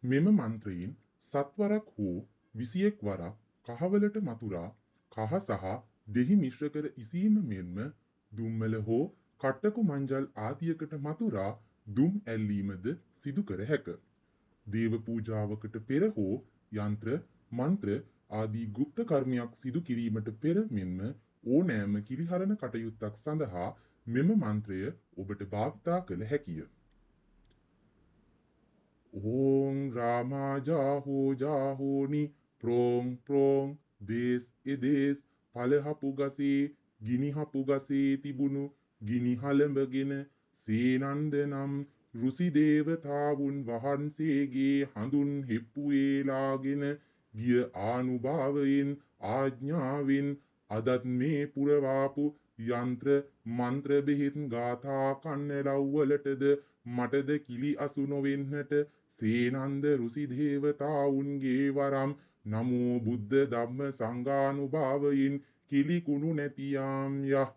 මෙම මන්ත්‍රයෙන් සත්වරක් හෝ 21 වරක් කහවලට මතුරා කහ සහ දෙහි මිශ්‍ර කර ඉසීම මෙන්ම දුම්මල හෝ කට්ටකු මංජල් ආදියකට මතුරා දුම් ඇල්ලීමද සිදු කර හැක. දේව පූජාවකට පෙර හෝ යන්ත්‍ර මන්ත්‍ර ආදී ගුප්ත කර්මයක් සිදු කිරීමට පෙර මෙන්ම ඕනෑම කිලිහරණ කටයුත්තක් සඳහා මෙම මන්ත්‍රය ඔබට භාවිතා කළ හැකිය. ඕං රාමා ජාහෝ ජාහෝනි ප්‍රෝං ප්‍රෝං දේස් එදේස් පලහපු ගසේ ගිනිහපු ගසේ තිබුණු ගිනි හලඹගෙන සේනන්ද නම් ඍසි දේවතාවුන් වහන්සේගේ හඳුන් හෙප්පුවේලාගෙන ගිය ආනුභාවයෙන් ආඥාවෙන් අදත් මේ පුරවාපු යන්ත්‍ර මන්ත්‍ර බෙහෙත් ගාථා කන්නලව්වලටද මටද කිලි අසු නොවෙන්නට සේනන්ද ඍසි දේවතාවුන්ගේ වරම් නමෝ බුද්ධ ධම්ම සංඝානුභාවයෙන් කිලි කුණු නැතියාම් යහ.